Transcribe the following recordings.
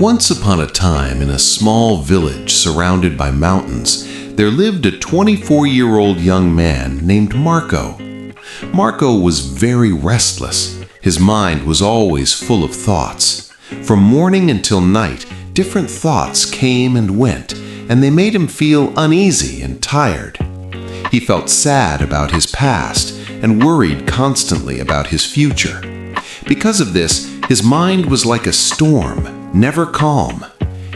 Once upon a time, in a small village surrounded by mountains, there lived a 24-year-old young man named Marco. Marco was very restless. His mind was always full of thoughts. From morning until night, different thoughts came and went, and they made him feel uneasy and tired. He felt sad about his past and worried constantly about his future. Because of this, his mind was like a storm, never calm.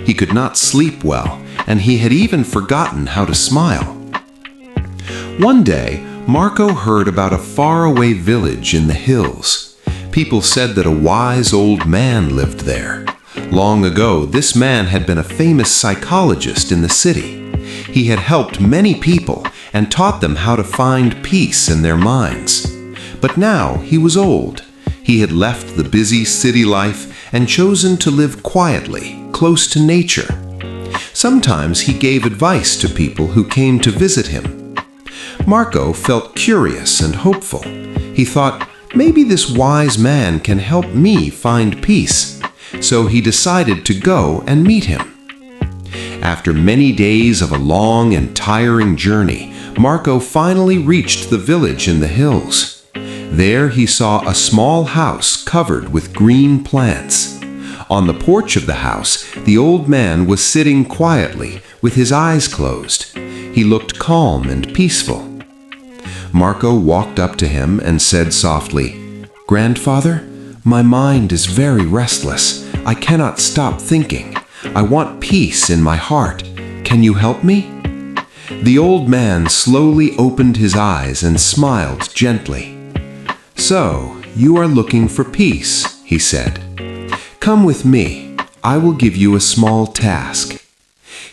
He could not sleep well, and he had even forgotten how to smile. One day, Marco heard about a faraway village in the hills. People said that a wise old man lived there. Long ago, this man had been a famous psychologist in the city. He had helped many people and taught them how to find peace in their minds. But now he was old. He had left the busy city life and chosen to live quietly, close to nature. Sometimes he gave advice to people who came to visit him. Marco felt curious and hopeful. He thought, maybe this wise man can help me find peace. So he decided to go and meet him. After many days of a long and tiring journey, Marco finally reached the village in the hills. There he saw a small house covered with green plants. On the porch of the house, the old man was sitting quietly with his eyes closed. He looked calm and peaceful. Marco walked up to him and said softly, "Grandfather, my mind is very restless. I cannot stop thinking. I want peace in my heart. Can you help me?" The old man slowly opened his eyes and smiled gently. "So, you are looking for peace," he said. "Come with me. I will give you a small task."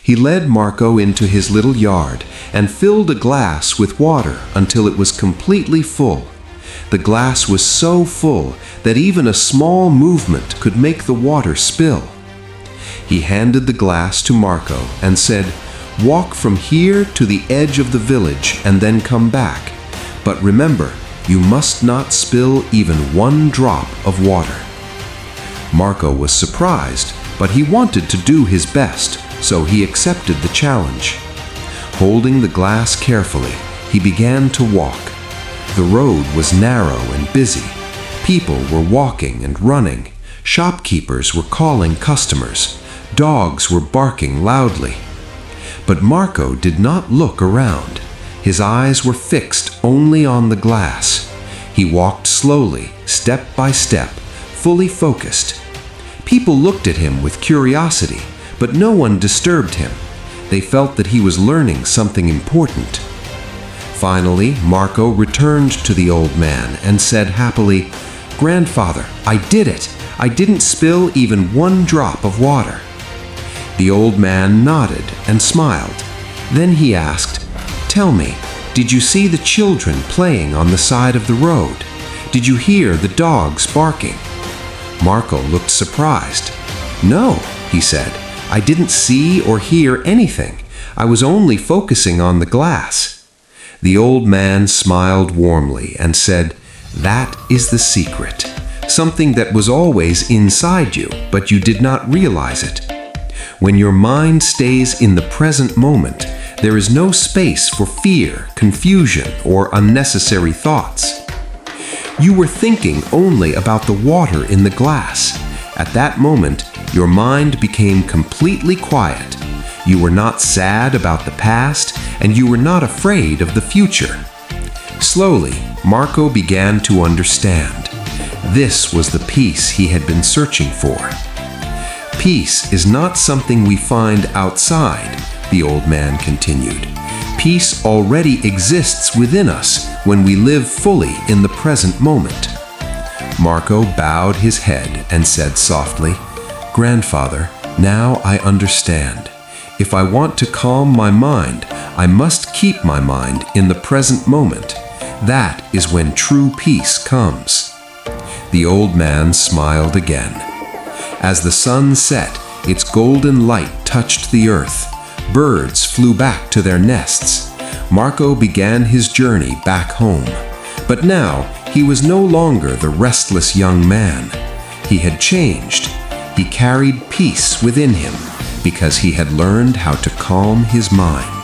He led Marco into his little yard and filled a glass with water until it was completely full. The glass was so full that even a small movement could make the water spill. He handed the glass to Marco and said, "Walk from here to the edge of the village and then come back. But remember, you must not spill even one drop of water." Marco was surprised, but he wanted to do his best, so he accepted the challenge. Holding the glass carefully, he began to walk. The road was narrow and busy. People were walking and running. Shopkeepers were calling customers. Dogs were barking loudly. But Marco did not look around. His eyes were fixed only on the glass. He walked slowly, step by step, fully focused. People looked at him with curiosity, but no one disturbed him. They felt that he was learning something important. Finally, Marco returned to the old man and said happily, "Grandfather, I did it! I didn't spill even one drop of water." The old man nodded and smiled. Then he asked, "Tell me, did you see the children playing on the side of the road? Did you hear the dogs barking?" Marco looked surprised. "No," he said, "I didn't see or hear anything. I was only focusing on the glass." The old man smiled warmly and said, "That is the secret. Something that was always inside you, but you did not realize it. When your mind stays in the present moment, there is no space for fear, confusion, or unnecessary thoughts. You were thinking only about the water in the glass. At that moment, your mind became completely quiet. You were not sad about the past, and you were not afraid of the future." Slowly, Marco began to understand. This was the peace he had been searching for. "Peace is not something we find outside," the old man continued. "Peace already exists within us when we live fully in the present moment." Marco bowed his head and said softly, "Grandfather, now I understand. If I want to calm my mind, I must keep my mind in the present moment. That is when true peace comes." The old man smiled again. As the sun set, its golden light touched the earth. Birds flew back to their nests. Marco began his journey back home. But now, he was no longer the restless young man. He had changed. He carried peace within him because he had learned how to calm his mind.